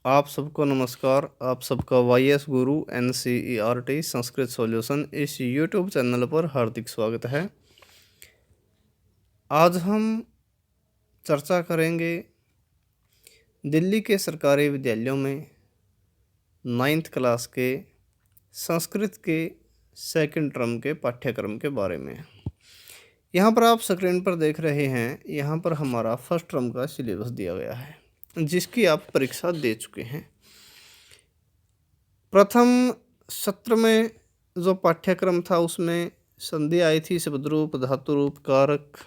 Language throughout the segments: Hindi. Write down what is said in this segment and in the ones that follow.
आप सबको नमस्कार। आप सबका YS गुरु NCERT संस्कृत सॉल्यूशन इस YouTube चैनल पर हार्दिक स्वागत है। आज हम चर्चा करेंगे दिल्ली के सरकारी विद्यालयों में 9th क्लास के संस्कृत के सेकंड टर्म के पाठ्यक्रम के बारे में। यहाँ पर आप स्क्रीन पर देख रहे हैं, यहाँ पर हमारा फर्स्ट टर्म का सिलेबस दिया गया है जिसकी आप परीक्षा दे चुके हैं। प्रथम सत्र में जो पाठ्यक्रम था उसमें संधि आई थी, शब्द रूप, धातु रूप, कारक,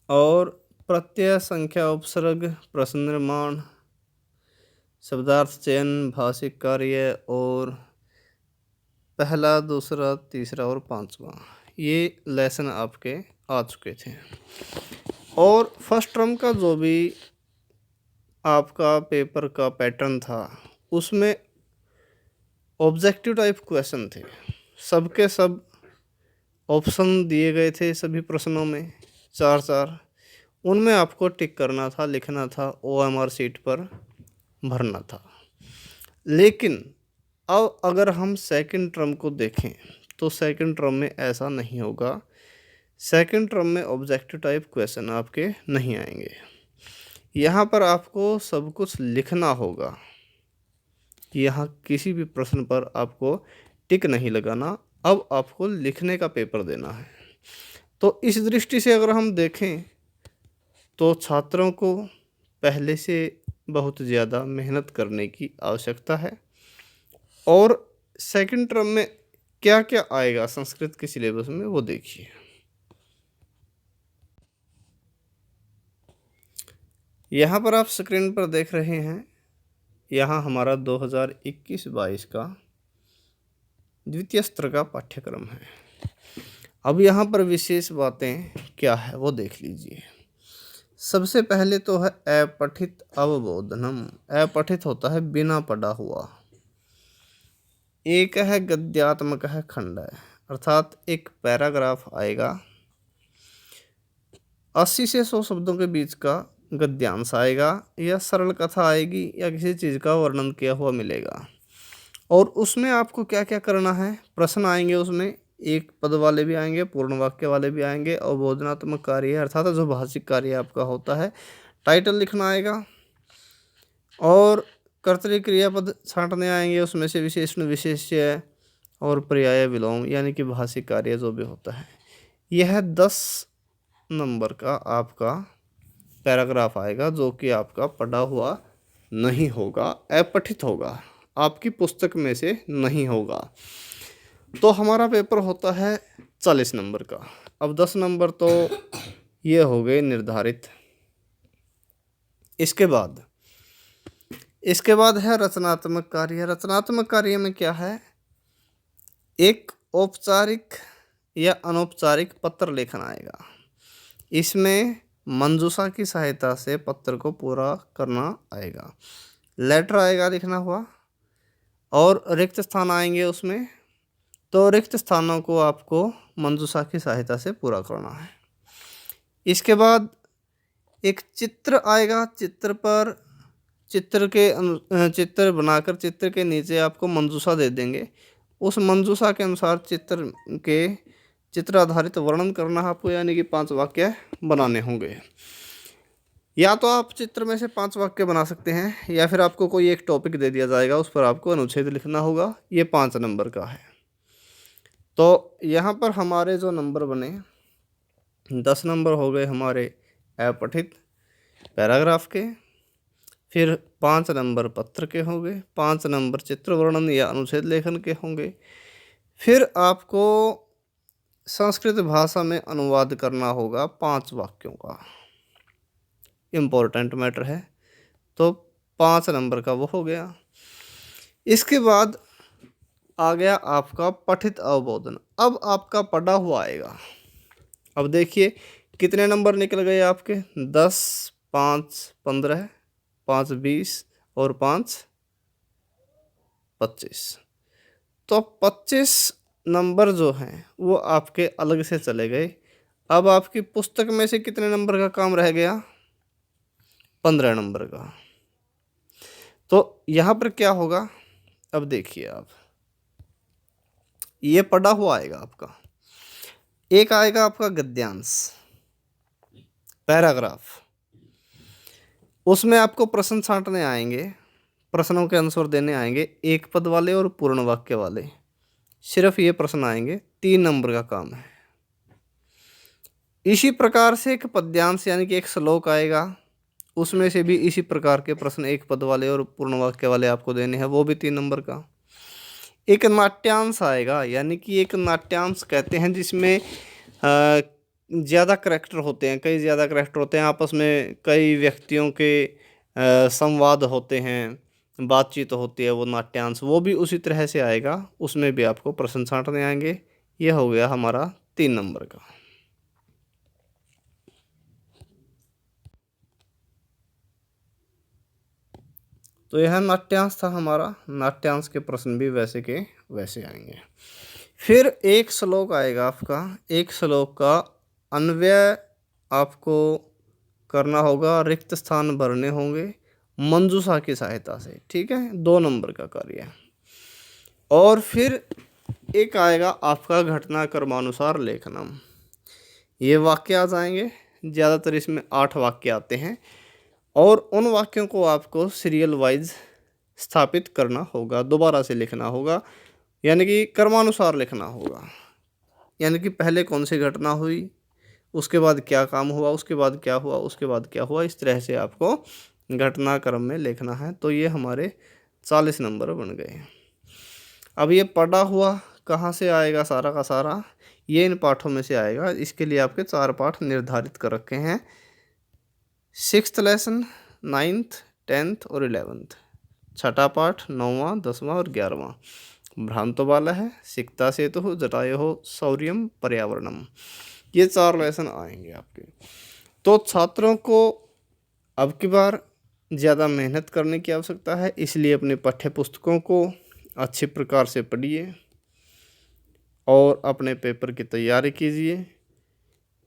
और प्रत्यय, संख्या, उपसर्ग, प्रश्न निर्माण, शब्दार्थ चयन, भाषिक कार्य और पहला, दूसरा, तीसरा और पांचवा ये लेसन आपके आ चुके थे। और फर्स्ट टर्म का जो भी आपका पेपर का पैटर्न था उसमें ऑब्जेक्टिव टाइप क्वेश्चन थे, सबके सब ऑप्शन दिए गए थे सभी प्रश्नों में, 4 उनमें आपको टिक करना था, लिखना था, OMR शीट पर भरना था। लेकिन अब अगर हम सेकंड टर्म को देखें तो सेकंड टर्म में ऐसा नहीं होगा। सेकंड टर्म में ऑब्जेक्टिव टाइप क्वेश्चन आपके नहीं आएंगे। यहाँ पर आपको सब कुछ लिखना होगा। यहाँ किसी भी प्रश्न पर आपको टिक नहीं लगाना, अब आपको लिखने का पेपर देना है। तो इस दृष्टि से अगर हम देखें तो छात्रों को पहले से बहुत ज़्यादा मेहनत करने की आवश्यकता है। और सेकंड टर्म में क्या क्या आएगा संस्कृत के सिलेबस में वो देखिए। यहाँ पर आप स्क्रीन पर देख रहे हैं, यहाँ हमारा 2021-22 का द्वितीय स्तर का पाठ्यक्रम है। अब यहाँ पर विशेष बातें क्या है वो देख लीजिए। सबसे पहले तो है अपठित अवबोधनम। अपठित होता है बिना पढ़ा हुआ। एक है गद्यात्मक है खंड है, अर्थात एक पैराग्राफ आएगा, 80 से 100 शब्दों के बीच का गद्यांश आएगा, या सरल कथा आएगी, या किसी चीज़ का वर्णन किया हुआ मिलेगा। और उसमें आपको क्या क्या करना है, प्रश्न आएंगे, उसमें एक पद वाले भी आएंगे, पूर्ण वाक्य वाले भी आएंगे, अवबोधनात्मक कार्य अर्थात जो भाषिक कार्य आपका होता है, टाइटल लिखना आएगा, और कर्तरी क्रियापद छांटने आएंगे, उसमें से विशेषण, विशेष्य और पर्याय, विलोम, यानी कि भाषिक कार्य जो भी होता है। यह 10 नंबर का आपका पैराग्राफ आएगा जो कि आपका पढ़ा हुआ नहीं होगा, अपठित होगा, आपकी पुस्तक में से नहीं होगा। तो हमारा पेपर होता है 40 नंबर का। अब 10 नंबर तो ये हो गए निर्धारित। इसके बाद है रचनात्मक कार्य। रचनात्मक कार्य में क्या है, एक औपचारिक या अनौपचारिक पत्र लेखन आएगा। इसमें मंजूषा की सहायता से पत्र को पूरा करना आएगा। लेटर आएगा लिखना हुआ, और रिक्त स्थान आएंगे उसमें, तो रिक्त स्थानों को आपको मंजूषा की सहायता से पूरा करना है। इसके बाद एक चित्र आएगा। चित्र बनाकर चित्र के नीचे आपको मंजूषा दे देंगे। उस मंजूषा के अनुसार चित्र आधारित वर्णन करना है आपको, यानी कि 5 वाक्य बनाने होंगे। या तो आप चित्र में से 5 वाक्य बना सकते हैं, या फिर आपको कोई एक टॉपिक दे दिया जाएगा, उस पर आपको अनुच्छेद लिखना होगा। ये 5 नंबर का है। तो यहाँ पर हमारे जो नंबर बने, 10 नंबर हो गए हमारे अपठित पैराग्राफ के, फिर 5 नंबर पत्र के होंगे, 5 नंबर चित्र वर्णन या अनुच्छेद लेखन के होंगे। फिर आपको संस्कृत भाषा में अनुवाद करना होगा 5 वाक्यों का, इम्पोर्टेंट मैटर है, तो 5 नंबर का वो हो गया। इसके बाद आ गया आपका पठित अवबोधन। अब आपका पढ़ा हुआ आएगा। अब देखिए कितने नंबर निकल गए आपके, 10, 5 15, 5 20 और 5 25। तो 25 नंबर जो हैं वो आपके अलग से चले गए। अब आपकी पुस्तक में से कितने नंबर का काम रह गया? 15 नंबर का। तो यहाँ पर क्या होगा, अब देखिए आप, ये पढ़ा हुआ आएगा आपका, एक आएगा आपका गद्यांश, पैराग्राफ, उसमें आपको प्रश्न छांटने आएंगे, प्रश्नों के आंसर देने आएंगे, एक पद वाले और पूर्ण वाक्य वाले, सिर्फ ये प्रश्न आएंगे, 3 नंबर का काम है। इसी प्रकार से एक पद्यांश यानी कि एक श्लोक आएगा, उसमें से भी इसी प्रकार के प्रश्न एक पद वाले और पूर्ण वाक्य वाले आपको देने हैं, वो भी 3 नंबर का। एक नाट्यांश आएगा, यानी कि एक नाट्यांश कहते हैं जिसमें ज़्यादा करैक्टर होते हैं, कई ज़्यादा करैक्टर होते हैं, आपस में कई व्यक्तियों के संवाद होते हैं, बातचीत होती है, वो नाट्यांश, वो भी उसी तरह से आएगा, उसमें भी आपको प्रश्न छांटने आएंगे। यह हो गया हमारा 3 नंबर का। तो यह नाट्यांश था हमारा, नाट्यांश के प्रश्न भी वैसे के वैसे आएंगे। फिर एक श्लोक आएगा आपका, एक श्लोक का अन्वय आपको करना होगा, रिक्त स्थान भरने होंगे मंजूषा की सहायता से, ठीक है, 2 नंबर का कार्य है। और फिर एक आएगा आपका घटनाक्रमानुसार लेखनम, ये वाक्य आ जाएंगे, ज़्यादातर इसमें 8 वाक्य आते हैं, और उन वाक्यों को आपको सीरियल वाइज स्थापित करना होगा, दोबारा से लिखना होगा, यानी कि क्रमानुसार लिखना होगा, यानी कि पहले कौन सी घटना हुई, उसके बाद क्या काम हुआ, उसके बाद क्या हुआ, उसके बाद क्या हुआ, इस तरह से आपको घटनाक्रम में लिखना है। तो ये हमारे 40 नंबर बन गए। अब ये पढ़ा हुआ कहाँ से आएगा, सारा का सारा ये इन पाठों में से आएगा। इसके लिए आपके 4 पाठ निर्धारित कर रखे हैं, 6th लेसन, 9th, 10th और 11th। छठा पाठ 9वां, 10वां और 11वां भ्रांतो वाला है, सिक्ता सेतु, जटायो शौर्यम, पर्यावरणम, ये 4 लेसन आएंगे आपके। तो छात्रों को अब की बार ज़्यादा मेहनत करने की आवश्यकता है, इसलिए अपने पाठ्य पुस्तकों को अच्छे प्रकार से पढ़िए और अपने पेपर की तैयारी कीजिए,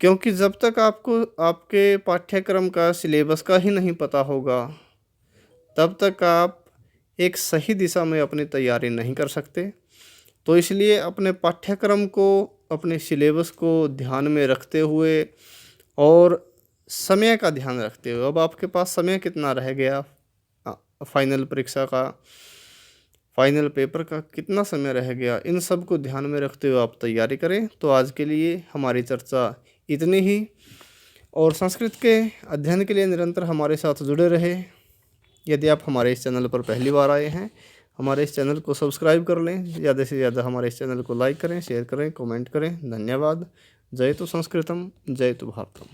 क्योंकि जब तक आपको आपके पाठ्यक्रम का सिलेबस का ही नहीं पता होगा, तब तक आप एक सही दिशा में अपनी तैयारी नहीं कर सकते। तो इसलिए अपने पाठ्यक्रम को, अपने सिलेबस को ध्यान में रखते हुए और समय का ध्यान रखते हुए, अब आपके पास समय कितना रह गया, फाइनल परीक्षा का, फाइनल पेपर का कितना समय रह गया, इन सब को ध्यान में रखते हुए आप तैयारी करें। तो आज के लिए हमारी चर्चा इतनी ही, और संस्कृत के अध्ययन के लिए निरंतर हमारे साथ जुड़े रहे। यदि आप हमारे इस चैनल पर पहली बार आए हैं, हमारे इस चैनल को सब्सक्राइब कर लें, ज़्यादा से ज़्यादा हमारे इस चैनल को लाइक करें, शेयर करें, कमेंट करें। धन्यवाद। जय तो संस्कृतम, जय तो भारतम।